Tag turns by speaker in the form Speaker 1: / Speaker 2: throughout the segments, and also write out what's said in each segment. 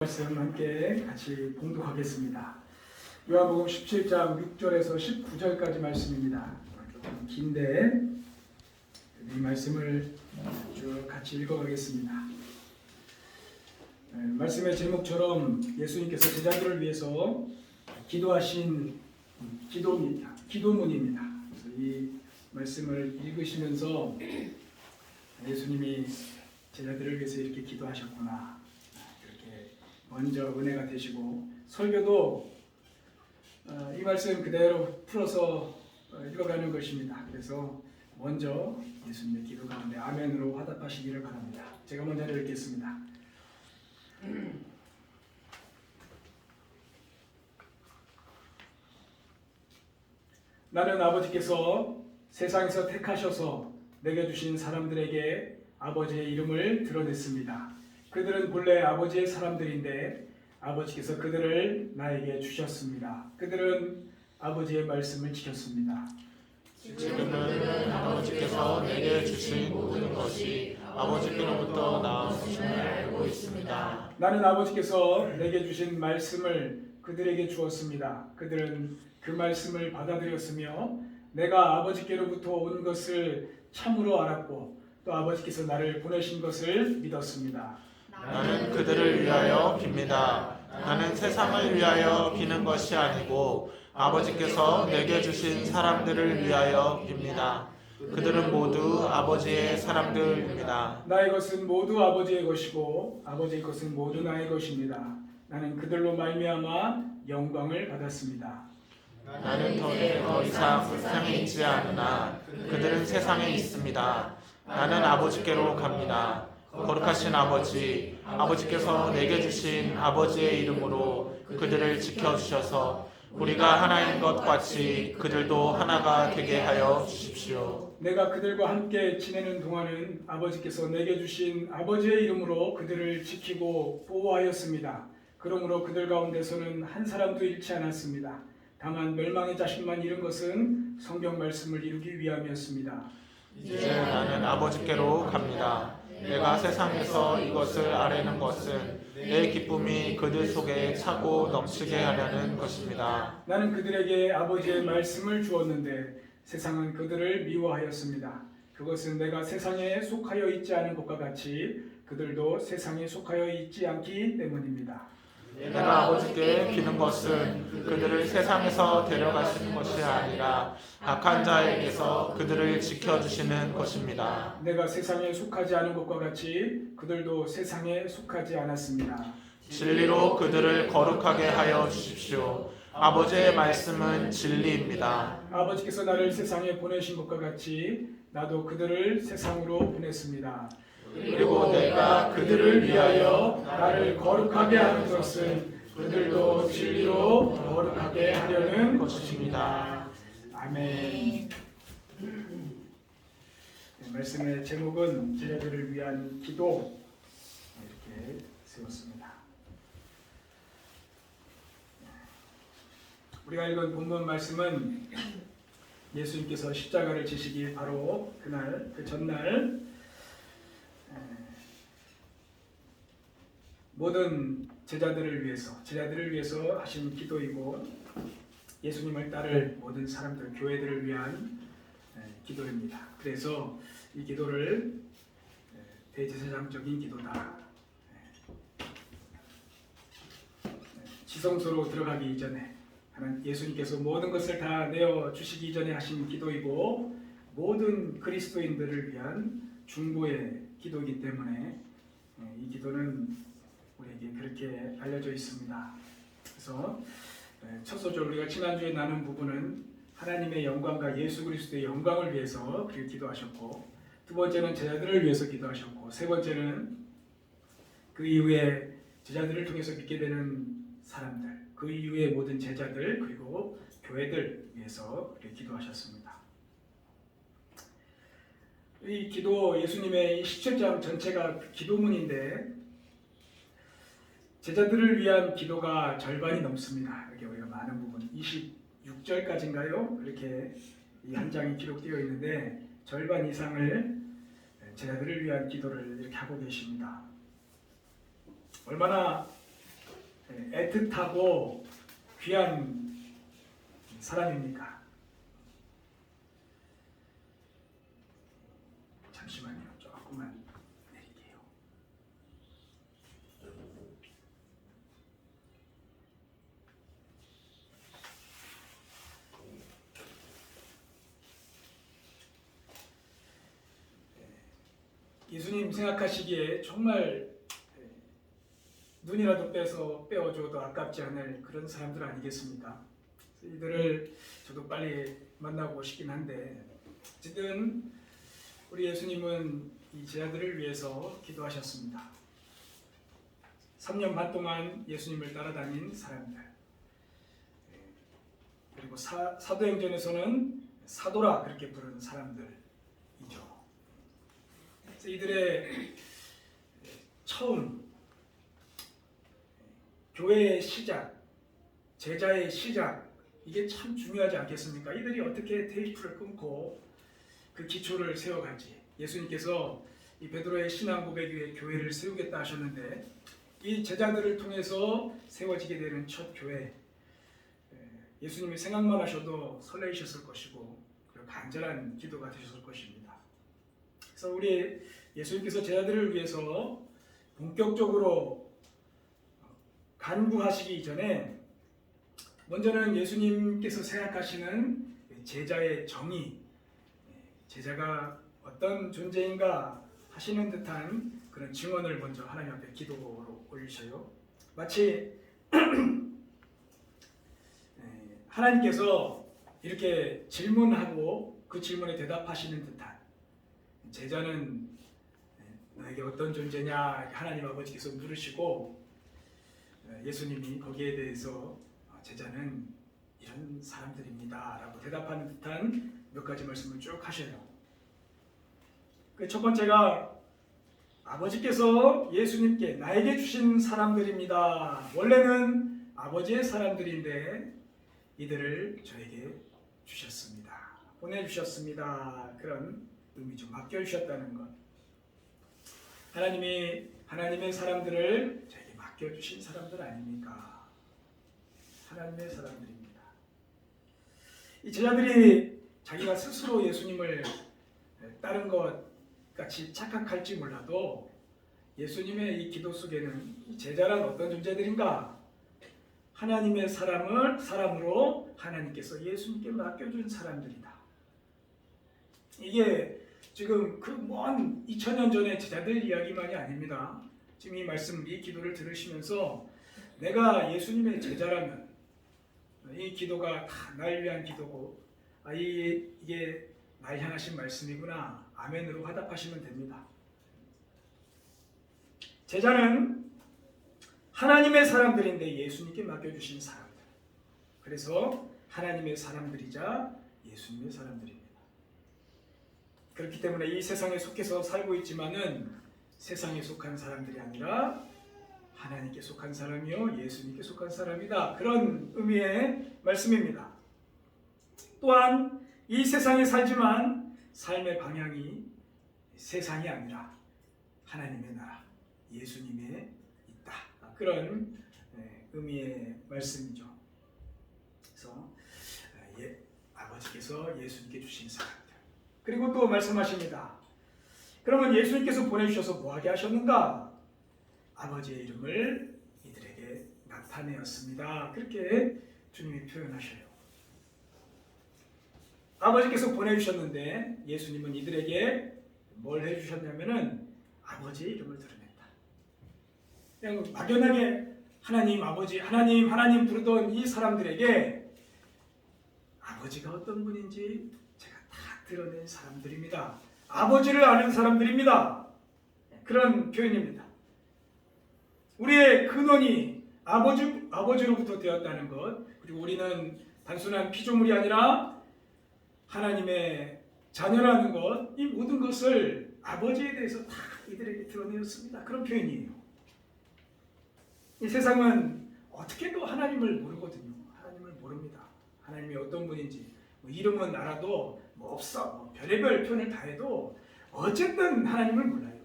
Speaker 1: 말씀 함께 같이 봉독하겠습니다. 요한복음 17장 6절에서 19절까지 말씀입니다. 조금 긴데 이 말씀을 쭉 같이 읽어가겠습니다. 말씀의 제목처럼 예수님께서 제자들을 위해서 기도하신 기도문입니다. 그래서 이 말씀을 읽으시면서 예수님이 제자들을 위해서 이렇게 기도하셨구나, 먼저 은혜가 되시고, 설교도 이 말씀 그대로 풀어서 읽어가는 것입니다. 그래서 먼저 예수님의 기도 가운데 아멘으로 화답하시기를 바랍니다. 제가 먼저 읽겠습니다. 나는 아버지께서 세상에서 택하셔서 내게 주신 사람들에게 아버지의 이름을 드러냈습니다. 그들은 본래 아버지의 사람들인데 아버지께서 그들을 나에게 주셨습니다. 그들은 아버지의 말씀을 지켰습니다.
Speaker 2: 지금은 아버지께서 내게 주신 모든 것이 아버지께로부터 나왔음을 알고 있습니다.
Speaker 1: 나는 아버지께서 내게 주신 말씀을 그들에게 주었습니다. 그들은 그 말씀을 받아들였으며 내가 아버지께로부터 온 것을 참으로 알았고 또 아버지께서 나를 보내신 것을 믿었습니다.
Speaker 2: 나는 그들을 위하여 빕니다. 나는 세상을 위하여 비는 것이 아니고 아버지께서 내게 주신 사람들을 위하여 빕니다. 그들은 모두 아버지의 사람들입니다.
Speaker 1: 나의 것은 모두 아버지의 것이고 아버지의 것은 모두 나의 것입니다. 나는 그들로 말미암아 영광을 받았습니다.
Speaker 2: 나는 더 이상 세상에 있지 않으나 그들은 세상에 있습니다. 나는 아버지께로 갑니다. 거룩하신 아버지, 아버지께서 내게 주신 아버지의 이름으로 그들을 지켜주셔서 우리가 하나인 것 같이 그들도 하나가 되게 하여 주십시오.
Speaker 1: 내가 그들과 함께 지내는 동안은 아버지께서 내게 주신 아버지의 이름으로 그들을 지키고 보호하였습니다. 그러므로 그들 가운데서는 한 사람도 잃지 않았습니다. 다만 멸망의 자식만 잃은 것은 성경 말씀을 이루기 위함이었습니다.
Speaker 2: 이제 나는 아버지께로 갑니다. 내가 세상에서 이것을 아뢰는 것은 내 기쁨이 그들 속에 차고 넘치게 하려는 것입니다.
Speaker 1: 나는 그들에게 아버지의 말씀을 주었는데 세상은 그들을 미워하였습니다. 그것은 내가 세상에 속하여 있지 않은 것과 같이 그들도 세상에 속하여 있지 않기 때문입니다.
Speaker 2: 내가 아버지께 비는 것은 그들을 세상에서 데려가시는 것이 아니라 악한 자에게서 그들을 지켜주시는 것입니다.
Speaker 1: 내가 세상에 속하지 않은 것과 같이 그들도 세상에 속하지 않았습니다.
Speaker 2: 진리로 그들을 거룩하게 하여 주십시오. 아버지의 말씀은 진리입니다.
Speaker 1: 아버지께서 나를 세상에 보내신 것과 같이 나도 그들을 세상으로 보냈습니다.
Speaker 2: 그리고 내가 그들을 위하여
Speaker 1: 나를 거룩하게 하는 것은 그들도 진리로 거룩하게 하려는 것입니다. 아멘. 말씀의 제목은 제자들을 위한 기도, 이렇게 세웠습니다. 우리가 읽은 본문 말씀은 예수님께서 십자가를 지시기 바로 그날, 그 전날 모든 제자들을 위해서 하신 기도이고 예수님을 따를 모든 사람들, 교회들을 위한 기도입니다. 그래서 이 기도를 대제사장적인 기도다, 지성소로 들어가기 이전에 예수님께서 모든 것을 다 내어 주시기 전에 하신 기도이고 모든 그리스도인들을 위한 중보의 기도이기 때문에 이 기도는 우리에게 그렇게 알려져 있습니다. 그래서 첫 소절 우리가 지난주에 나눈 부분은 하나님의 영광과 예수 그리스도의 영광을 위해서 그렇게 기도하셨고, 두 번째는 제자들을 위해서 기도하셨고, 세 번째는 그 이후에 제자들을 통해서 믿게 되는 사람들, 그 이후의 모든 제자들 그리고 교회들 위해서 그렇게 기도하셨습니다. 이 기도, 예수님의 17장 전체가 기도문인데 제자들을 위한 기도가 절반이 넘습니다. 이렇게 우리가 많은 부분 26절까지인가요? 이렇게 이 한 장이 기록되어 있는데 절반 이상을 제자들을 위한 기도를 이렇게 하고 계십니다. 얼마나 애틋하고 귀한 사람입니까? 잠시만요. 조금만 내릴게요. 예수님 생각하시기에 정말 눈이라도 빼어줘도 아깝지 않을 그런 사람들 아니겠습니까? 이들을 저도 빨리 만나고 싶긴 한데 어쨌든 우리 예수님은 이 제자들을 위해서 기도하셨습니다. 3년 반 동안 예수님을 따라다닌 사람들, 그리고 사도행전에서는 사도라 그렇게 부르는 사람들이죠. 이들의 처음 교회의 시작, 제자의 시작, 이게 참 중요하지 않겠습니까? 이들이 어떻게 테이프를 끊고 그 기초를 세워갈지. 예수님께서 이 베드로의 신앙 고백 위에 교회를 세우겠다 하셨는데 이 제자들을 통해서 세워지게 되는 첫 교회, 예수님이 생각만 하셔도 설레이셨을 것이고 그리고 간절한 기도가 되셨을 것입니다. 그래서 우리 예수님께서 제자들을 위해서 본격적으로 간구하시기 전에 먼저는 예수님께서 생각하시는 제자의 정의, 제자가 어떤 존재인가 하시는 듯한 그런 증언을 먼저 하나님 앞에 기도로 올리셔요. 마치 하나님께서 이렇게 질문하고 그 질문에 대답하시는 듯한, 제자는 너에게 어떤 존재냐 하나님 아버지께서 물으시고 예수님이 거기에 대해서 제자는 이런 사람들입니다 라고 대답하는 듯한 몇 가지 말씀을 쭉 하셔요. 그 첫 번째가 아버지께서 예수님께 나에게 주신 사람들입니다. 원래는 아버지의 사람들인데 이들을 저에게 주셨습니다. 보내주셨습니다. 그런 의미죠. 맡겨주셨다는 것. 하나님이 하나님의 사람들을 저에게 맡겨주신 사람들 아닙니까? 하나님의 사람들입니다. 이 제자들이 자기가 스스로 예수님을 따른 것 같이 착각할지 몰라도 예수님의 이 기도 속에는 이 제자란 어떤 존재들인가? 하나님의 사람으로 하나님께서 예수님께 맡겨준 사람들이다. 이게 지금 그 먼 2000년 전의 제자들 이야기만이 아닙니다. 지금 이 말씀, 이 기도를 들으시면서 내가 예수님의 제자라면 이 기도가 다 날 위한 기도고 이게 날 향하신 말씀이구나. 아멘으로 화답하시면 됩니다. 제자는 하나님의 사람들인데 예수님께 맡겨주신 사람들. 그래서 하나님의 사람들이자 예수님의 사람들입니다. 그렇기 때문에 이 세상에 속해서 살고 있지만은 세상에 속한 사람들이 아니라 하나님께 속한 사람이요 예수님께 속한 사람이다. 그런 의미의 말씀입니다. 또한 이 세상에 살지만 삶의 방향이 세상이 아니라 하나님의 나라, 예수님에 있다. 그런 의미의 말씀이죠. 그래서 아버지께서 예수님께 주신 사람들. 그리고 또 말씀하십니다. 그러면 예수님께서 보내주셔서 뭐하게 하셨는가? 아버지의 이름을 이들에게 나타내었습니다. 그렇게 주님이 표현하셔요. 아버지께서 보내주셨는데 예수님은 이들에게 뭘 해주셨냐면은 아버지의 이름을 드러냈다. 그냥 막연하게 하나님, 아버지, 하나님 부르던 이 사람들에게 아버지가 어떤 분인지 제가 다 드러낸 사람들입니다. 아버지를 아는 사람들입니다. 그런 표현입니다. 우리의 근원이 아버지로부터 되었다는 것, 그리고 우리는 단순한 피조물이 아니라 하나님의 자녀라는 것, 이 모든 것을 아버지에 대해서 다 이들에게 드러내었습니다. 그런 표현이에요. 이 세상은 어떻게도 하나님을 모르거든요. 하나님을 모릅니다. 하나님이 어떤 분인지 이름은 알아도 없어. 별의별 표현을 다 해도 어쨌든 하나님을 몰라요.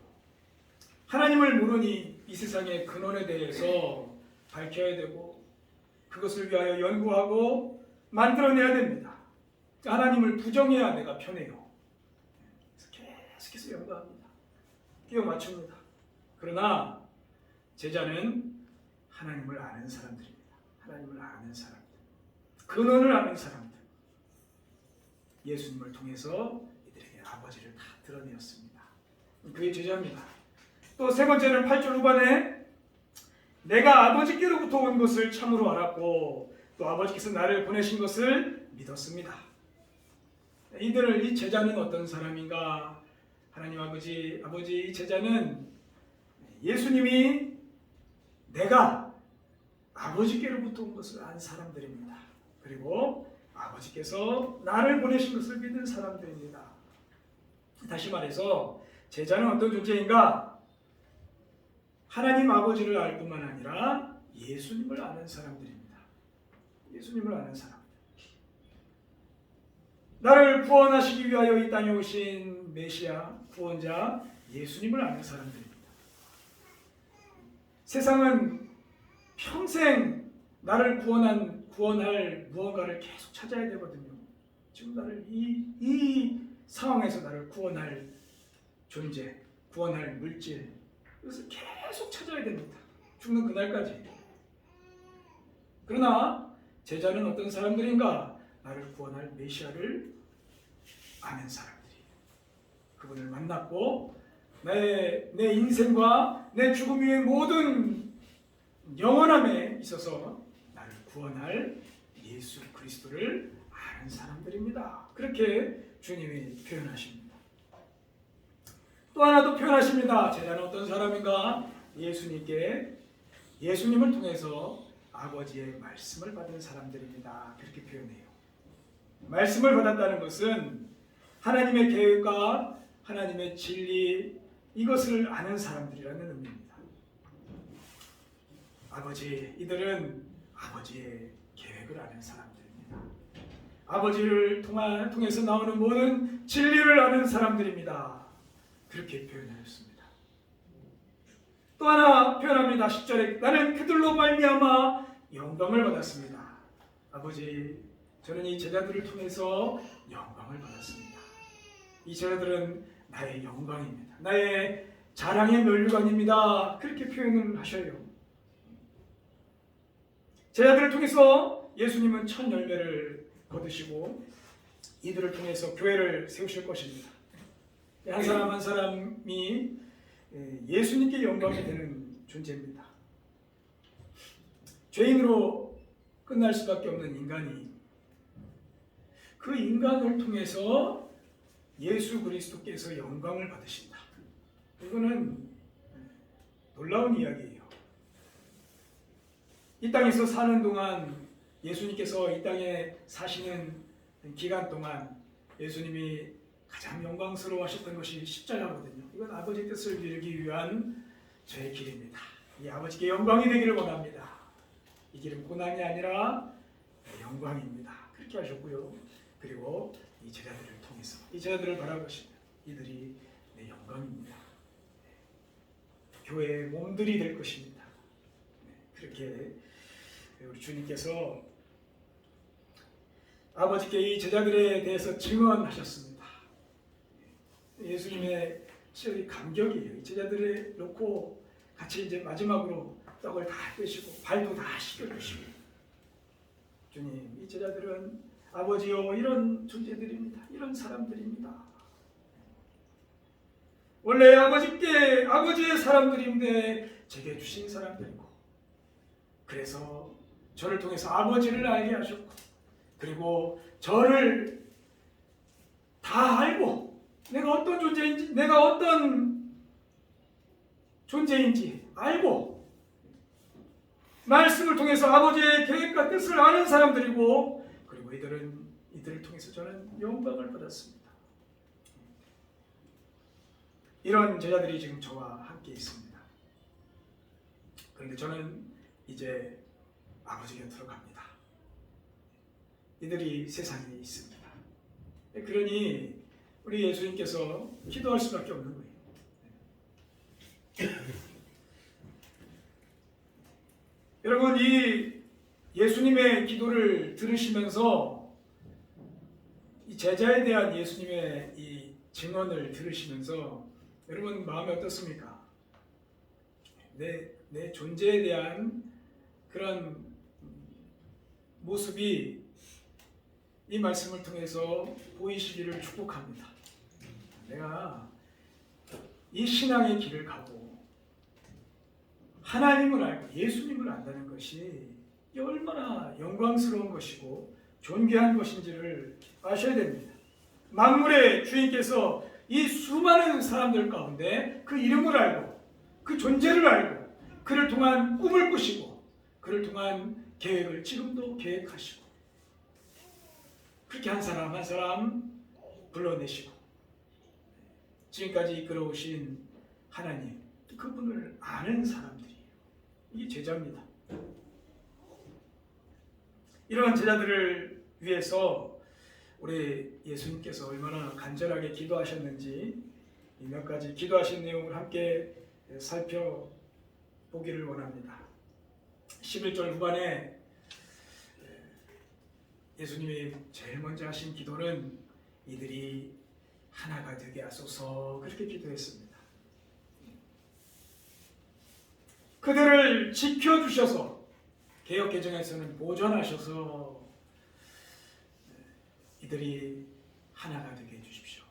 Speaker 1: 하나님을 모르니 이 세상의 근원에 대해서 밝혀야 되고 그것을 위하여 연구하고 만들어내야 됩니다. 하나님을 부정해야 내가 편해요. 그래서 계속해서 연구합니다. 끼워 맞춥니다. 그러나 제자는 하나님을 아는 사람들입니다. 하나님을 아는 사람들, 근원을 아는 사람들. 예수님을 통해서 이들에게 아버지를 다 드러내었습니다. 그의 제자입니다. 또 세 번째는 8절 후반에 내가 아버지께로부터 온 것을 참으로 알았고 또 아버지께서 나를 보내신 것을 믿었습니다. 이 제자는 어떤 사람인가? 하나님 아버지 이 제자는 예수님이 내가 아버지께로부터 온 것을 안 사람들입니다. 그리고 아버지께서 나를 보내신 것을 믿는 사람들입니다. 다시 말해서 제자는 어떤 존재인가? 하나님 아버지를 알 뿐만 아니라 예수님을 아는 사람들입니다. 예수님을 아는 사람. 나를 구원하시기 위하여 이 땅에 오신 메시아, 구원자 예수님을 아는 사람들입니다. 세상은 평생 나를 구원할 무언가를 계속 찾아야 되거든요. 지금 나를 이 상황에서 나를 구원할 존재, 구원할 물질, 그것을 계속 찾아야 됩니다. 죽는 그날까지. 그러나 제자는 어떤 사람들인가? 나를 구원할 메시아를 아는 사람들이에요. 그분을 만났고 내 인생과 내 죽음 위의 모든 영원함에 있어서 나를 구원할 예수 그리스도를 아는 사람들입니다. 그렇게 주님이 표현하십니다. 또 하나 더 표현하십니다. 제자는 어떤 사람인가? 예수님을 통해서 아버지의 말씀을 받은 사람들입니다. 그렇게 표현해요. 말씀을 받았다는 것은 하나님의 계획과 하나님의 진리, 이것을 아는 사람들이라는 의미입니다. 이들은 아버지의 계획을 아는 사람들입니다. 아버지를 통해서 나오는 모든 진리를 아는 사람들입니다. 그렇게 표현하였습니다. 또 하나 표현합니다. 10절에 나는 그들로 말미암아 영광을 받았습니다. 아버지, 저는 이 제자들을 통해서 영광을 받았습니다. 이 제자들은 나의 영광입니다. 나의 자랑의 면류관입니다. 그렇게 표현을 하셔요. 제자들을 통해서 예수님은 첫 열매를 거두시고 이들을 통해서 교회를 세우실 것입니다. 한 사람 한 사람이 예수님께 영광이 되는 존재입니다. 죄인으로 끝날 수밖에 없는 인간이 그 인간을 통해서 예수 그리스도께서 영광을 받으신다. 이거는 놀라운 이야기예요. 이 땅에서 사는 동안 예수님께서 이 땅에 사시는 기간 동안 예수님이 가장 영광스러워하셨던 것이 십자가거든요. 이건 아버지 뜻을 이루기 위한 저의 길입니다. 이 아버지께 영광이 되기를 원합니다. 이 길은 고난이 아니라 영광입니다. 그렇게 하셨고요. 그리고 이 제자들을 통해서 이 제자들을 바라보시면 이들이 내 영광입니다. 교회의 몸들이 될 것입니다. 그렇게 우리 주님께서 아버지께 이 제자들에 대해서 증언하셨습니다. 예수님의 시절이 감격이에요. 이 제자들을 놓고 같이 이제 마지막으로 떡을 다 떼시고 발도 다 씻겨주시고, 주님, 이 제자들은 아버지요 이런 존재들입니다. 이런 사람들입니다. 원래 아버지의 사람들인데 제게 주신 사람들이고, 그래서 저를 통해서 아버지를 알게 하셨고, 그리고 저를 다 알고 내가 어떤 존재인지 알고 말씀을 통해서 아버지의 계획과 뜻을 아는 사람들이고, 그리고 이들을 통해서 저는 영광을 받았습니다. 이런 제자들이 지금 저와 함께 있습니다. 그런데 저는 이제 아버지 곁으로 갑니다. 이들이 세상에 있습니다. 그러니 우리 예수님께서 기도할 수밖에 없는 거예요. 여러분, 이 예수님의 기도를 들으시면서 이 제자에 대한 예수님의 이 증언을 들으시면서 여러분 마음이 어떻습니까? 내 존재에 대한 그런 모습이 이 말씀을 통해서 보이시기를 축복합니다. 내가 이 신앙의 길을 가고 하나님을 알고 예수님을 안다는 것이 얼마나 영광스러운 것이고 존귀한 것인지를 아셔야 됩니다. 만물의 주인께서 이 수많은 사람들 가운데 그 이름을 알고 그 존재를 알고 그를 통한 꿈을 꾸시고 그를 통한 계획을 지금도 계획하시고 그렇게 한 사람 한 사람 불러내시고 지금까지 이끌어오신 하나님, 그분을 아는 사람들이에요. 이게 제자입니다. 이러한 제자들을 위해서 우리 예수님께서 얼마나 간절하게 기도하셨는지 몇 가지 기도하신 내용을 함께 살펴보기를 원합니다. 11절 후반에 예수님이 제일 먼저 하신 기도는 이들이 하나가 되게 하소서, 그렇게 기도했습니다. 그들을 지켜주셔서 개역개정에서는 보존하셔서 이들이 하나가 되게 해주십시오.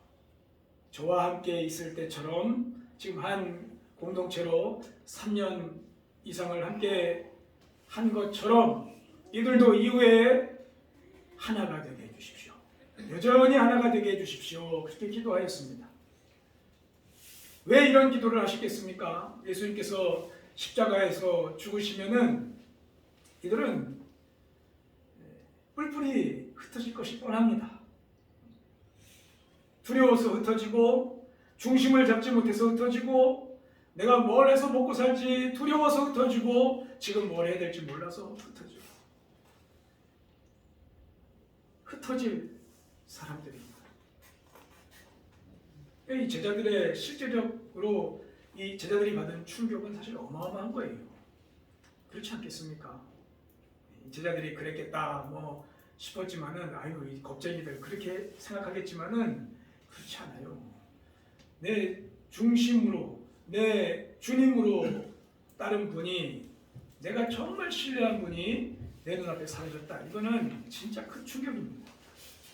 Speaker 1: 저와 함께 있을 때처럼 지금 한 공동체로 3년 이상을 함께 한 것처럼 이들도 이후에 하나가 되게 해주십시오. 여전히 하나가 되게 해주십시오. 그렇게 기도하였습니다. 왜 이런 기도를 하시겠습니까? 예수님께서 십자가에서 죽으시면은 이들은 뿔뿔이 흩어질 것이 뻔합니다. 두려워서 흩어지고 중심을 잡지 못해서 흩어지고 내가 뭘 해서 먹고 살지 두려워서 흩어지고 지금 뭘 해야 될지 몰라서 흩어지고 흩어질 사람들입니다. 이 제자들의 실제적으로 이 제자들이 받은 충격은 사실 어마어마한 거예요. 그렇지 않겠습니까? 제자들이 그랬겠다 뭐 싶었지만은 아유 이 겁쟁이들 그렇게 생각하겠지만은 그렇지 않아요. 내 중심으로 내 주님으로 따른 분이 내가 정말 신뢰한 분이 내 눈앞에 사라졌다. 이거는 진짜 큰 충격입니다.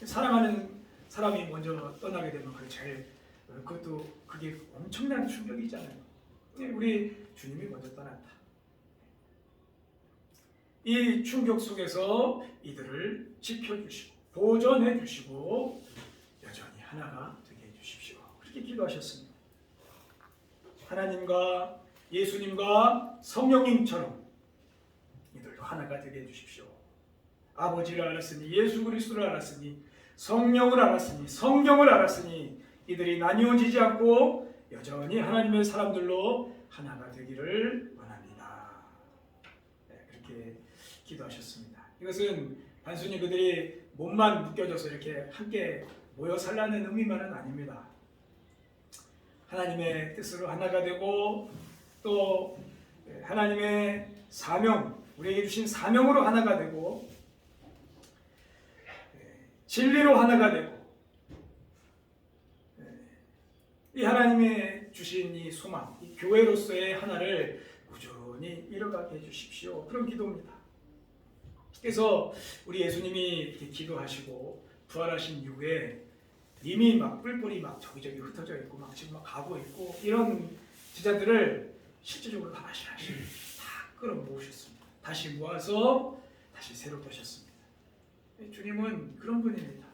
Speaker 1: 사랑하는 사람이 먼저 떠나게 되면 그게 엄청난 충격이잖아요. 우리 주님이 먼저 떠났다. 이 충격 속에서 이들을 지켜주시고 보존해 주시고 여전히 하나가 되게 해주십시오. 그렇게 기도하셨습니다. 하나님과 예수님과 성령님처럼 이들도 하나가 되게 해주십시오. 아버지를 알았으니 예수 그리스도를 알았으니 성령을 알았으니 성경을 알았으니 이들이 나뉘어지지 않고 여전히 하나님의 사람들로 하나가 되기를 원합니다. 그렇게 기도하셨습니다. 이것은 단순히 그들이 몸만 묶여져서 이렇게 함께 모여 살라는 의미만은 아닙니다. 하나님의 뜻으로 하나가 되고 또 하나님의 사명, 우리에게 주신 사명으로 하나가 되고 진리로 하나가 되고 이 하나님의 주신 이 소망, 이 교회로서의 하나를 꾸준히 이뤄가게 해주십시오. 그런 기도입니다. 그래서 우리 예수님이 이렇게 기도하시고 부활하신 이후에 이미 막 뿔뿔이 막 저기저기 흩어져 있고 막 지금 막 가고 있고 이런 제자들을 실제적으로 다시 다 끌어모으셨습니다. 다시 모아서 다시 새롭게 하셨습니다. 주님은 그런 분입니다.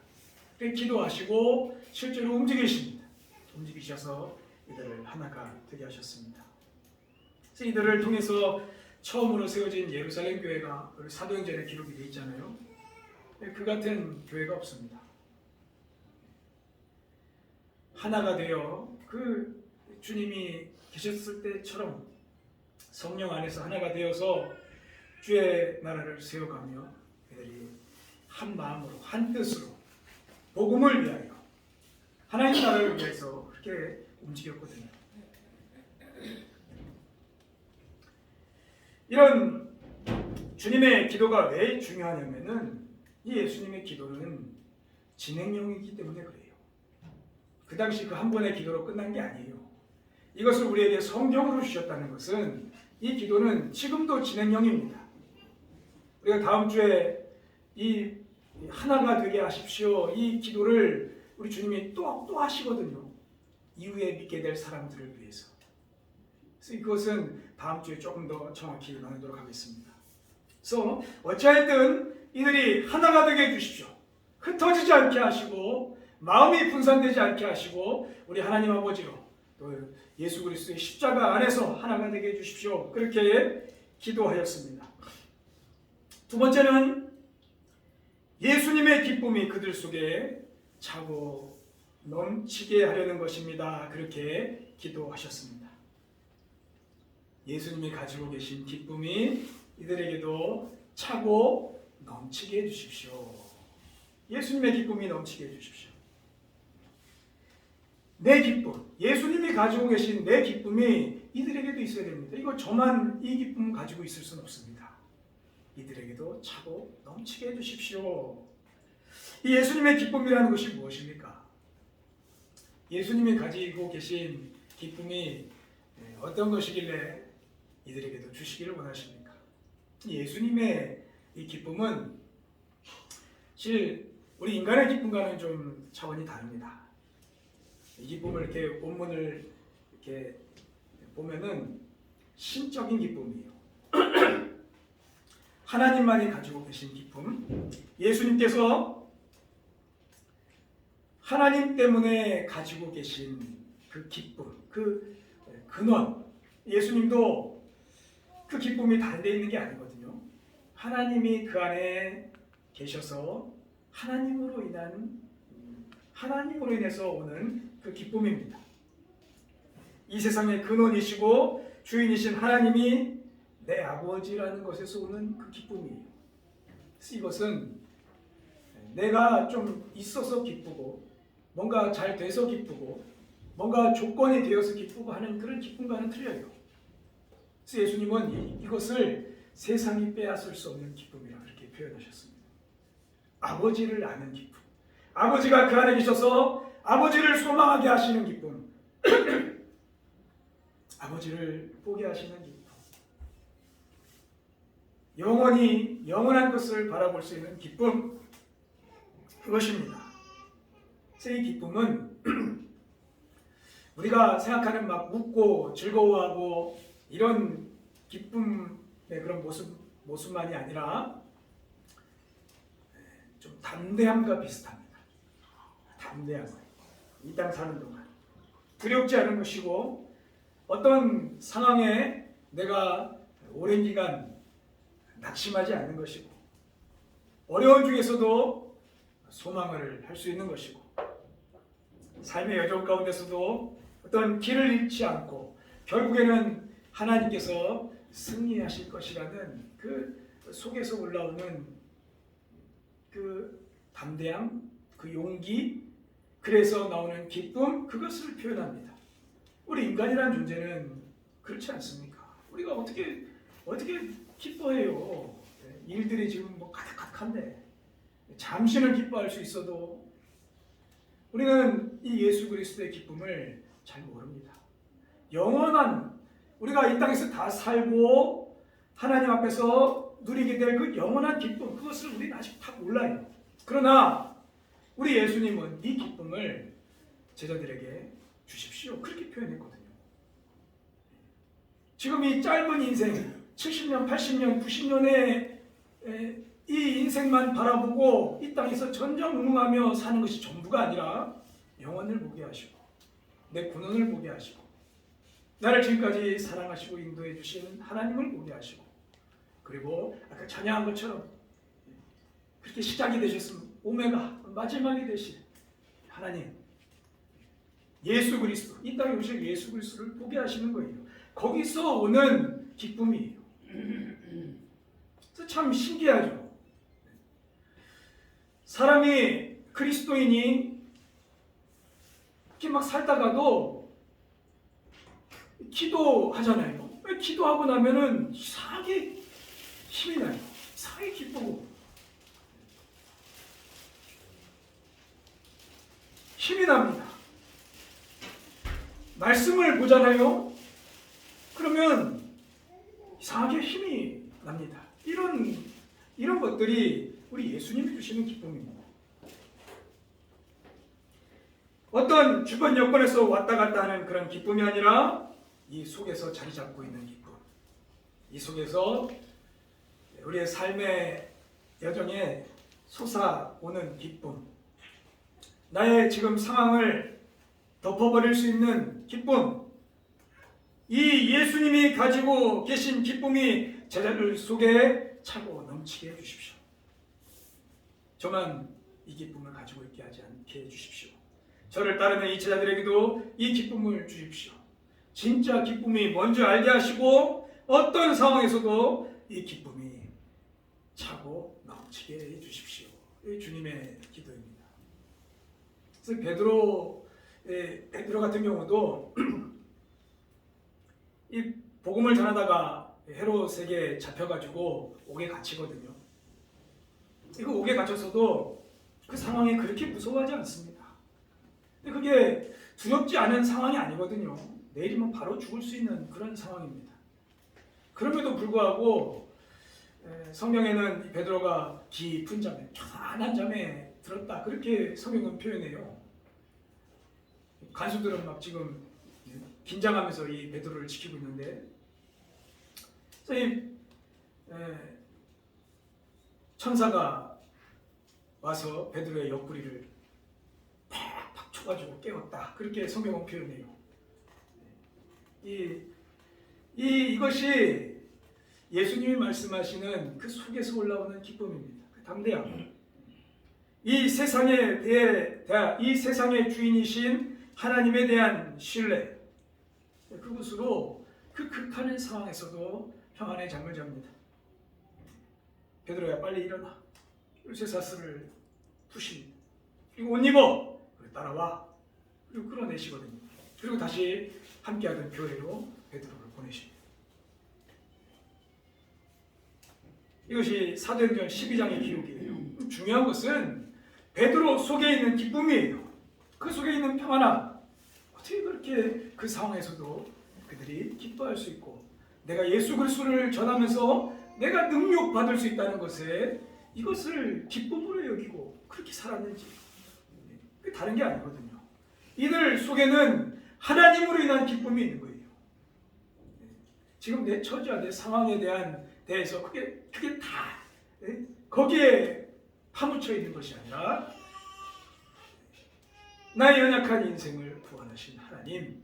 Speaker 1: 기도하시고 실제로 움직이십니다. 움직이셔서 이들을 하나가 되게 하셨습니다. 그래서 이들을 통해서 처음으로 세워진 예루살렘 교회가 사도행전에 기록이 되어 있잖아요. 그 같은 교회가 없습니다. 하나가 되어 그 주님이 계셨을 때처럼 성령 안에서 하나가 되어서 주의 나라를 세워가며 그들이 한 마음으로 한 뜻으로 복음을 위하여 하나님 나라를 위해서 그렇게 움직였거든요. 이런 주님의 기도가 왜 중요하냐면은 이 예수님의 기도는 진행형이기 때문에 그래요. 그 당시 그 한 번의 기도로 끝난 게 아니에요. 이것을 우리에게 성경으로 주셨다는 것은 이 기도는 지금도 진행형입니다. 우리가 다음 주에 이 하나가 되게 하십시오. 이 기도를 우리 주님이 또 하시거든요. 이후에 믿게 될 사람들을 위해서. 그래서 이것은 다음 주에 조금 더 정확히 나누도록 하겠습니다. 그래서 어찌하였든 이들이 하나가 되게 해주십시오. 흩어지지 않게 하시고 마음이 분산되지 않게 하시고 우리 하나님 아버지로 또 예수 그리스도의 십자가 안에서 하나가 되게 해주십시오. 그렇게 기도하였습니다. 두 번째는 예수님의 기쁨이 그들 속에 차고 넘치게 하려는 것입니다. 그렇게 기도하셨습니다. 예수님이 가지고 계신 기쁨이 이들에게도 차고 넘치게 해주십시오. 예수님의 기쁨이 넘치게 해주십시오. 내 기쁨, 예수님이 가지고 계신 내 기쁨이 이들에게도 있어야 됩니다. 이거 저만 이 기쁨 가지고 있을 수는 없습니다. 이들에게도 차고 넘치게 해주십시오. 이 예수님의 기쁨이라는 것이 무엇입니까? 예수님이 가지고 계신 기쁨이 어떤 것이길래 이들에게도 주시기를 원하십니까? 예수님의 이 기쁨은 실 우리 인간의 기쁨과는 좀 차원이 다릅니다. 이 기쁨을 이렇게 본문을 이렇게 보면은 신적인 기쁨이에요. 하나님만이 가지고 계신 기쁨. 예수님께서 하나님 때문에 가지고 계신 그 기쁨, 그 근원. 예수님도 그 기쁨이 다른 데 있는 게 아니거든요. 하나님이 그 안에 계셔서 하나님으로 인해서 오는 그 기쁨입니다. 이 세상의 근원이시고 주인이신 하나님이 내 아버지라는 것에서 오는 그 기쁨이에요. 그래서 이것은 내가 좀 있어서 기쁘고 뭔가 잘 돼서 기쁘고 뭔가 조건이 되어서 기쁘고 하는 그런 기쁨과는 틀려요. 그래서 예수님은 이것을 세상이 빼앗을 수 없는 기쁨이라고 그렇게 표현하셨습니다. 아버지를 아는 기쁨. 아버지가 그 안에 계셔서 아버지를 소망하게 하시는 기쁨. 아버지를 보게 하시는 기쁨. 영원한 것을 바라볼 수 있는 기쁨. 그것입니다. 그래서 이 기쁨은 우리가 생각하는 막 웃고 즐거워하고 이런 기쁨의 그런 모습만이 아니라 좀 담대함과 비슷합니다. 담대함. 이 땅 사는 동안 두렵지 않은 것이고 어떤 상황에 내가 오랜 기간 낙심하지 않는 것이고 어려운 중에서도 소망을 할 수 있는 것이고 삶의 여정 가운데서도 어떤 길을 잃지 않고 결국에는 하나님께서 승리하실 것이라는 그 속에서 올라오는 그 담대함, 그 용기, 그래서 나오는 기쁨, 그것을 표현합니다. 우리 인간이라는 존재는 그렇지 않습니까? 우리가 어떻게 기뻐해요? 일들이 지금 뭐 가득한데 잠시는 기뻐할 수 있어도 우리는 이 예수 그리스도의 기쁨을 잘 모릅니다. 영원한 우리가 이 땅에서 다 살고 하나님 앞에서 누리게 될 그 영원한 기쁨, 그것을 우리는 아직 다 몰라요. 그러나 우리 예수님은 이 기쁨을 제자들에게 주십시오. 그렇게 표현했거든요. 지금 이 짧은 인생, 70년, 80년, 90년의 이 인생만 바라보고 이 땅에서 전전긍긍하며 사는 것이 전부가 아니라 영원을 보게 하시고 내 근원을 보게 하시고 나를 지금까지 사랑하시고 인도해 주신 하나님을 보게 하시고 그리고 아까 찬양한 것처럼 그렇게 시작이 되셨으면 오메가 마지막이 되신 하나님 예수 그리스도 이 땅에 오실 예수 그리스도를 보게 하시는 거예요. 거기서 오는 기쁨이에요. 그래서 참 신기하죠. 사람이 그리스도인이 이렇게 막 살다가도 기도하잖아요. 기도하고 나면은 이상하게 힘이 나요. 힘이 납니다. 말씀을 보잖아요. 그러면 이상하게 힘이 납니다. 이런 것들이 우리 예수님이 주시는 기쁨입니다. 어떤 주변 여건에서 왔다 갔다 하는 그런 기쁨이 아니라 이 속에서 자리 잡고 있는 기쁨, 이 속에서 우리의 삶의 여정에 솟아오는 기쁨, 나의 지금 상황을 덮어버릴 수 있는 기쁨, 이 예수님이 가지고 계신 기쁨이 제자들 속에 차고 넘치게 해주십시오. 저만 이 기쁨을 가지고 있게 하지 않게 해주십시오. 저를 따르는 이 제자들에게도 이 기쁨을 주십시오. 진짜 기쁨이 뭔지 알게 하시고 어떤 상황에서도 이 기쁨이 차고 넘치게 해주십시오. 이 주님의 기도입니다. 그래서 베드로 같은 경우도 이 복음을 전하다가 헤롯에게 잡혀가지고 옥에 갇히거든요. 이거 옥에 갇혀서도 그 상황이 그렇게 무서워하지 않습니다. 근데 그게 두렵지 않은 상황이 아니거든요. 내일이면 바로 죽을 수 있는 그런 상황입니다. 그럼에도 불구하고 성경에는 베드로가 깊은 잠에, 편안한 잠에 들었다, 그렇게 성경은 표현해요. 간수들은 막 지금 긴장하면서 이 베드로를 지키고 있는데, 그래서 이 천사가 와서 베드로의 옆구리를 팍팍 쳐가지고 깨웠다, 그렇게 성경은 표현해요. 이것이 예수님이 말씀하시는 그 속에서 올라오는 기쁨입니다. 그 담대함. 이 세상의 주인이신 하나님에 대한 신뢰. 그것으로 그 극한의 상황에서도 평안의 잠을 잡니다. 베드로야, 빨리 일어나. 쇠사슬을 푸십니다. 그리고 옷 입어. 따라와. 그리고 끌어내시거든요. 그리고 다시 함께하던 교회로 베드로를 보내십니다. 이것이 사도행전 12장의 기록이에요. 중요한 것은 베드로 속에 있는 기쁨이에요. 그 속에 있는 평안함. 어떻게 그렇게 그 상황에서도 그들이 기뻐할 수 있고, 내가 예수 그리스도를 전하면서 내가 능력받을 수 있다는 것에 이것을 기쁨으로 여기고 그렇게 살았는지, 다른 게 아니거든요. 이들 속에는 하나님으로 인한 기쁨이 있는 거예요. 지금 내 처지와 내 상황에 대해서 그게 다 거기에 파묻혀 있는 것이 아니라 나의 연약한 인생을 구원하신 하나님,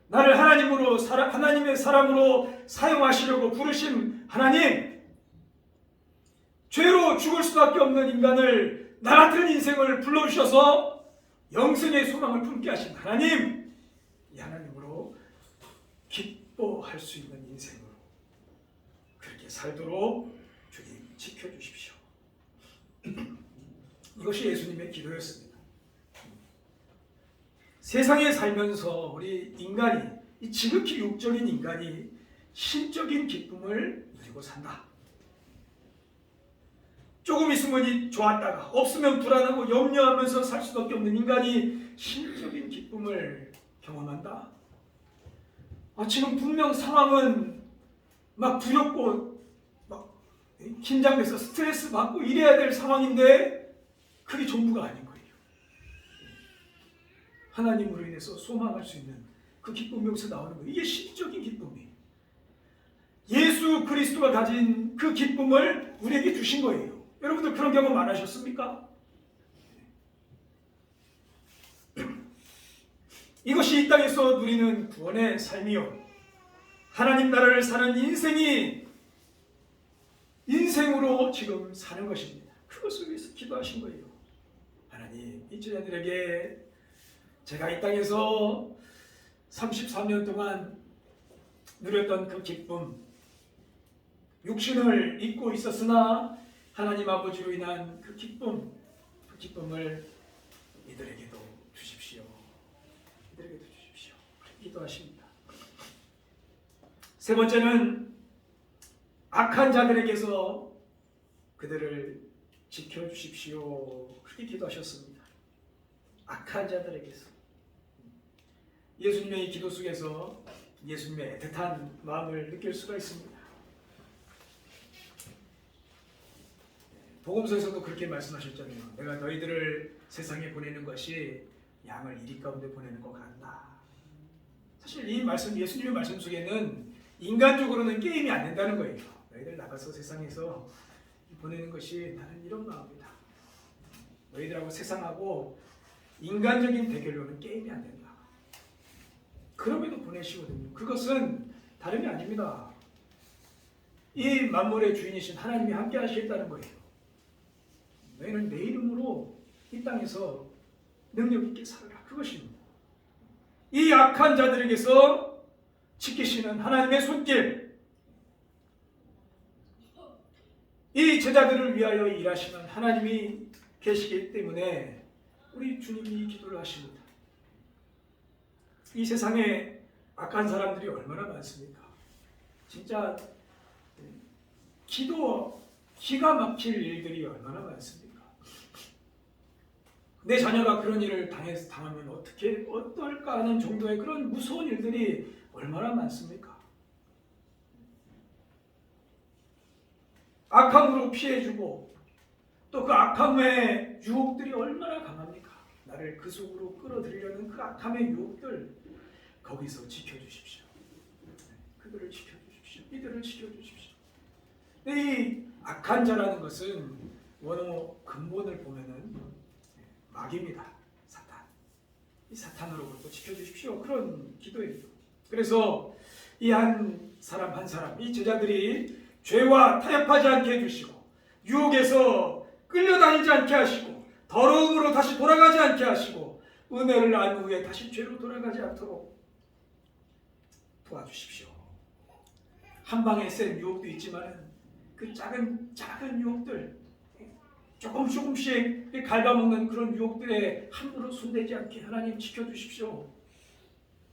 Speaker 1: 나를 하나님의 사람으로 사용하시려고 부르신 하나님, 죄로 죽을 수밖에 없는 인간을, 나 같은 인생을 불러주셔서 영생의 소망을 품게 하신 하나님, 이 하나님으로 기뻐할 수 있는 인생으로 그렇게 살도록 주님 지켜주십시오. 이것이 예수님의 기도였습니다. 세상에 살면서 우리 인간이, 이 지극히 육적인 인간이 신적인 기쁨을 누리고 산다. 조금 있으면 좋았다가 없으면 불안하고 염려하면서 살 수밖에 없는 인간이 신적인 기쁨을 경험한다. 지금 분명 상황은 막 두렵고 막 긴장돼서 스트레스 받고 이래야 될 상황인데 그게 전부가 아닌 거예요. 하나님으로 인해서 소망할 수 있는 그 기쁨이 여기서 나오는 거예요. 이게 신적인 기쁨이에요. 예수 그리스도가 가진 그 기쁨을 우리에게 주신 거예요. 여러분들 그런 경험 안 하셨습니까? 이것이 이 땅에서 누리는 구원의 삶이요, 하나님 나라를 사는 인생으로 지금 사는 것입니다. 그것을 위해서 기도하신 거예요. 하나님, 이 제자들에게 제가 이 땅에서 33년 동안 누렸던 그 기쁨, 육신을 잊고 있었으나 하나님 아버지로 인한 그 기쁨을 이들에게도 주십시오. 이들에게도 주십시오. 기도하십니다. 세 번째는 악한 자들에게서 그들을 지켜주십시오. 그렇게 기도하셨습니다. 악한 자들에게서. 예수님의 이 기도 속에서 예수님의 애틋한 마음을 느낄 수가 있습니다. 복음서에서도 그렇게 말씀하셨잖아요. 내가 너희들을 세상에 보내는 것이 양을 이리 가운데 보내는 것 같다. 사실 이 말씀, 예수님의 말씀 속에는 인간적으로는 게임이 안 된다는 거예요. 너희들 나가서 세상에서 보내는 것이 나는 이런 마음이다. 너희들하고 세상하고 인간적인 대결로는 게임이 안 된다. 그럼에도 보내시거든요. 그것은 다름이 아닙니다. 이 만물의 주인이신 하나님이 함께 하시겠다는 거예요. 너희는 내 이름으로 이 땅에서 능력 있게 살아라. 그것입니다. 이 악한 자들에게서 지키시는 하나님의 손길, 이 제자들을 위하여 일하시는 하나님이 계시기 때문에 우리 주님이 기도를 하십니다. 이 세상에 악한 사람들이 얼마나 많습니까? 진짜 기가 막힐 일들이 얼마나 많습니까? 내 자녀가 그런 일을 당하면 어떨까 하는 정도의 그런 무서운 일들이 얼마나 많습니까? 악함으로 피해주고 또 그 악함의 유혹들이 얼마나 강합니까? 나를 그 속으로 끌어들이려는 그 악함의 유혹들, 거기서 지켜주십시오. 그들을 지켜주십시오. 이들을 지켜주십시오. 이 악한 자라는 것은 원어 근본을 보면은 마귀입니다. 사탄. 이 사탄으로부터 지켜주십시오. 그런 기도예요. 그래서 이 한 사람 한 사람, 이 제자들이 죄와 타협하지 않게 해주시고 유혹에서 끌려다니지 않게 하시고 더러움으로 다시 돌아가지 않게 하시고 은혜를 안 후에 다시 죄로 돌아가지 않도록 도와주십시오. 한 방에 센 유혹도 있지만 그 작은 유혹들, 조금씩 갉아먹는 그런 유혹들에 함부로 손대지 않게 하나님 지켜주십시오.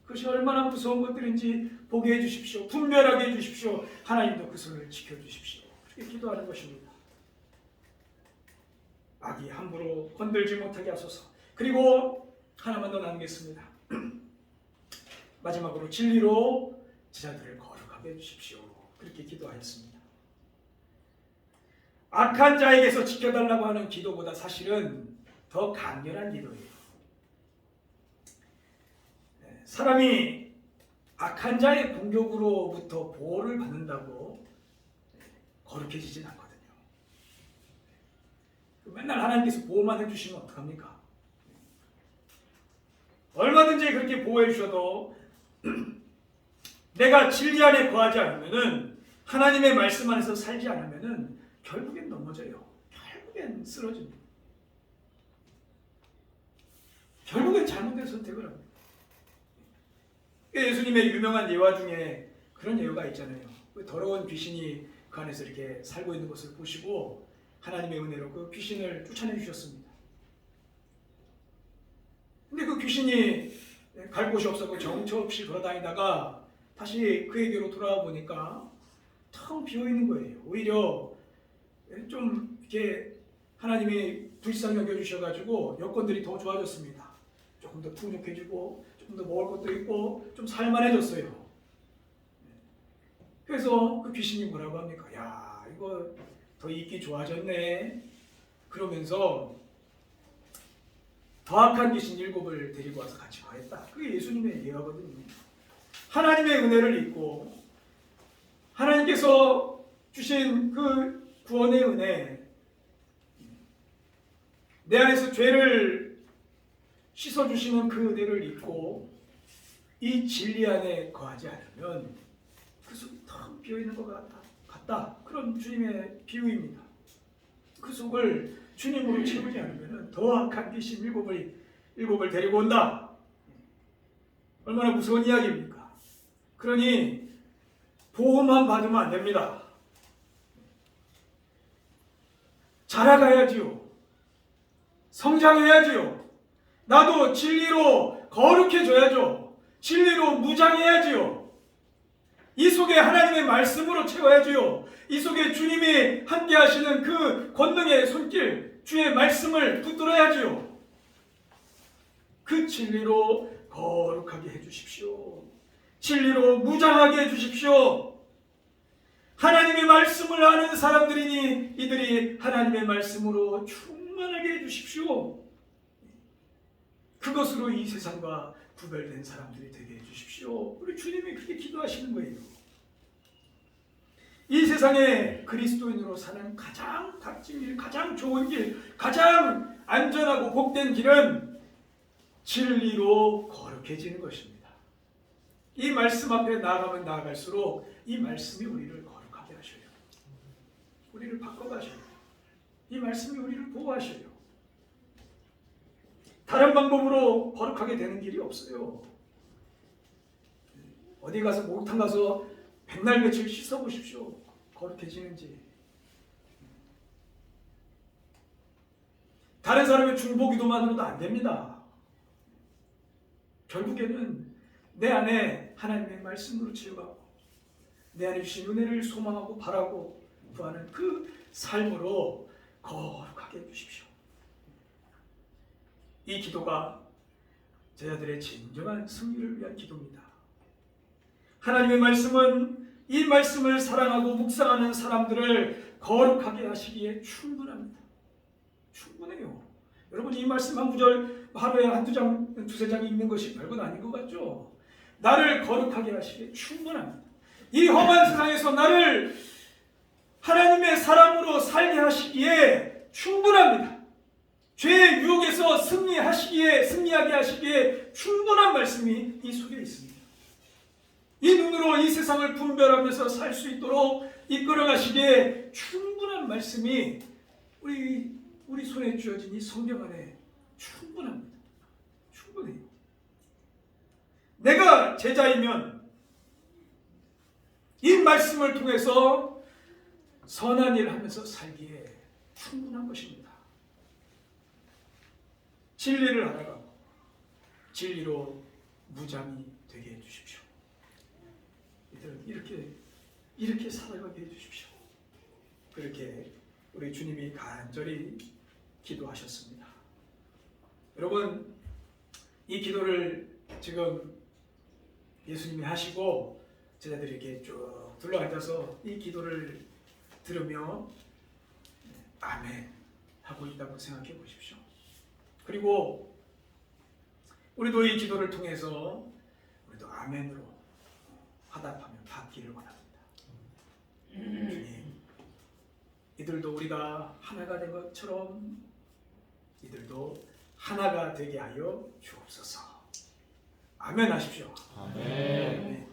Speaker 1: 그것이 얼마나 무서운 것들인지 보게 해주십시오. 분별하게 해주십시오. 하나님도 그 손을 지켜주십시오. 그렇게 기도하는 것입니다. 악이 함부로 건들지 못하게 하소서. 그리고 하나만 더 남겠습니다. 마지막으로 진리로 제자들을 거룩하게 해주십시오. 그렇게 기도하였습니다. 악한 자에게서 지켜달라고 하는 기도보다 사실은 더 강렬한 기도예요. 사람이 악한 자의 공격으로부터 보호를 받는다고 거룩해지진 않거든요. 맨날 하나님께서 보호만 해주시면 어떡합니까? 얼마든지 그렇게 보호해 주셔도 내가 진리 안에 거하지 않으면은, 하나님의 말씀 안에서 살지 않으면은 결국엔 넘어져요. 결국엔 쓰러집니다. 결국엔 잘못된 선택을 합니다. 예수님의 유명한 예화 중에 그런 예화가 있잖아요. 더러운 귀신이 그 안에서 이렇게 살고 있는 것을 보시고 하나님의 은혜로 그 귀신을 쫓아내 주셨습니다. 근데 그 귀신이 갈 곳이 없었고 정처 없이 돌아다니다가 다시 그에게로 돌아와 보니까 텅 비어 있는 거예요. 오히려 좀 이렇게 하나님이 불쌍히 여겨주셔가지고 여건들이 더 좋아졌습니다. 조금 더 풍족해지고 조금 더 먹을 것도 있고 좀 살만해졌어요. 그래서 그 귀신이 뭐라고 합니까? 야, 이거 더 있기 좋아졌네. 그러면서 더 악한 귀신 7을 데리고 와서 같이 거했다. 그게 예수님의 예화거든요. 하나님의 은혜를 잊고 하나님께서 주신 그 구원의 은혜, 내 안에서 죄를 씻어주시는 그 은혜를 잊고 이 진리 안에 거하지 않으면 그 속이 텅 비어있는 것 같다. 그런 주님의 비유입니다. 그 속을 주님으로 채우지 않으면 더 악한 귀신 7을 데리고 온다. 얼마나 무서운 이야기입니까? 그러니 보호만 받으면 안 됩니다. 자라가야지요. 성장해야지요. 나도 진리로 거룩해져야죠. 진리로 무장해야지요. 이 속에 하나님의 말씀으로 채워야지요. 이 속에 주님이 함께 하시는 그 권능의 손길, 주의 말씀을 붙들어야지요. 그 진리로 거룩하게 해주십시오. 진리로 무장하게 해주십시오. 하나님의 말씀을 아는 사람들이니 이들이 하나님의 말씀으로 충만하게 해주십시오. 그것으로 이 세상과 구별된 사람들이 되게 해주십시오. 우리 주님이 그렇게 기도하시는 거예요. 이 세상에 그리스도인으로 사는 가장 값진 길, 가장 좋은 길, 가장 안전하고 복된 길은 진리로 거룩해지는 것입니다. 이 말씀 앞에 나아가면 나아갈수록 이 말씀이 우리를 거룩하게 하셔요. 우리를 바꿔가셔요. 이 말씀이 우리를 보호하셔요. 다른 방법으로 거룩하게 되는 길이 없어요. 어디 가서 목욕탕 가서 백날 며칠 씻어보십시오. 거룩해지는지. 다른 사람의 중보기도만으로도 안 됩니다. 결국에는 내 안에 하나님의 말씀으로 채워가고 내 안에 주신 은혜를 소망하고 바라고 구하는 그 삶으로 거룩하게 해주십시오. 이 기도가 제자들의 진정한 승리를 위한 기도입니다. 하나님의 말씀은 이 말씀을 사랑하고 묵상하는 사람들을 거룩하게 하시기에 충분합니다. 충분해요. 여러분 이 말씀 한 구절 하루에 한두 장, 두세 장이 읽는 것이 별건 아닌 것 같죠? 나를 거룩하게 하시기에 충분합니다. 이 험한 세상에서 나를 하나님의 사람으로 살게 하시기에 충분합니다. 죄의 유혹에서 승리하게 하시기에 충분한 말씀이 이 속에 있습니다. 이 눈으로 이 세상을 분별하면서 살 수 있도록 이끌어 가시기에 충분한 말씀이 우리 손에 쥐어진 이 성경 안에 충분합니다. 충분해요. 내가 제자이면 이 말씀을 통해서 선한 일을 하면서 살기에 충분한 것입니다. 진리를 알아가고 진리로 무장이 되게 해주십시오. 이렇게 살아가게 해주십시오. 그렇게 우리 주님이 간절히 기도하셨습니다. 여러분 이 기도를 지금 예수님이 하시고 제자들이 이렇게 쭉 둘러앉아서 이 기도를 들으며 아멘 하고 있다고 생각해 보십시오. 그리고 우리도 이 기도를 통해서 우리도 아멘으로 화답하며 받기를 원합니다. 주님, 이들도 우리가 하나가 된 것처럼 이들도 하나가 되게 하여 주옵소서. 아멘 하십시오.
Speaker 2: 아멘.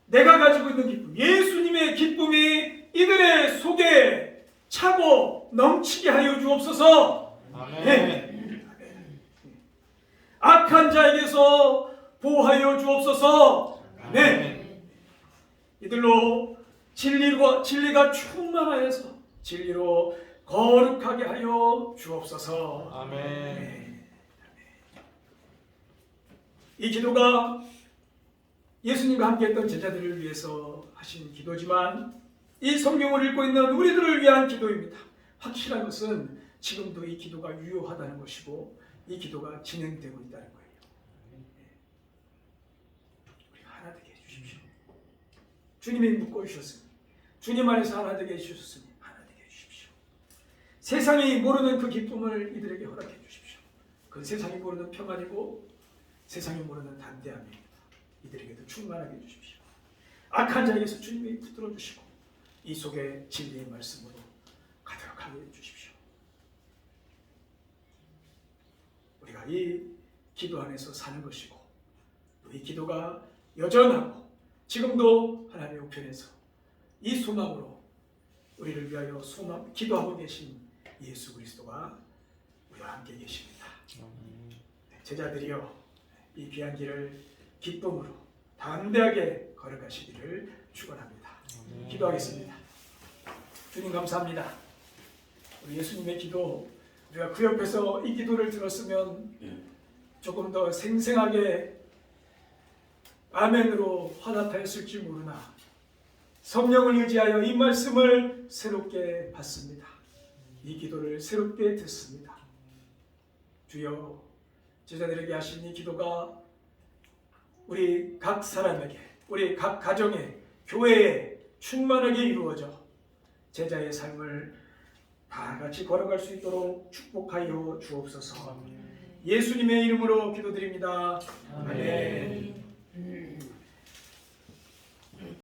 Speaker 1: 내가 가지고 있는 기쁨, 예수님의 기쁨이 이들의 속에 차고 넘치게 하여 주옵소서.
Speaker 2: 아멘.
Speaker 1: 악한 자에게서 보호하여 주옵소서. 아멘. 이들로 진리가 충만하여서 진리로 거룩하게 하여 주옵소서.
Speaker 2: 아멘.
Speaker 1: 이 기도가 예수님과 함께했던 제자들을 위해서 하신 기도지만 이 성경을 읽고 있는 우리들을 위한 기도입니다. 확실한 것은 지금도 이 기도가 유효하다는 것이고 이 기도가 진행되고 있다는 거예요. 우리가 하나 되게 해주십시오. 주님이 묶어 주셨으니 주님 안에서 하나 되게 해주셨으니 하나 되게 해주십시오. 세상이 모르는 그 기쁨을 이들에게 허락해 주십시오. 그 세상이 모르는 평안이고 세상이 모르는 담대함입니다. 이들에게도 충만하게 해주십시오. 악한 자에게서 주님이 붙들어 주시고 이 속에 진리의 말씀으로 가득하게 해주십시오. 우리가 이 기도 안에서 사는 것이고 또 이 기도가 여전하고 지금도 하나님의 우편에서 이 소망으로 우리를 위하여 기도하고 계신 예수 그리스도가 우리와 함께 계십니다. 제자들이여 이 귀한 길을 기쁨으로 담대하게 걸어가시기를 축원합니다. 기도하겠습니다. 주님 감사합니다. 우리 예수님의 기도 우리가 그 옆에서 이 기도를 들었으면 조금 더 생생하게 아멘으로 화답하였을지 모르나 성령을 의지하여 이 말씀을 새롭게 받습니다. 이 기도를 새롭게 듣습니다. 주여 제자들에게 하신 이 기도가 우리 각 사람에게, 우리 각 가정에, 교회에 충만하게 이루어져 제자의 삶을 다 같이 걸어갈 수 있도록 축복하여 주옵소서. 예수님의 이름으로 기도드립니다. 아멘.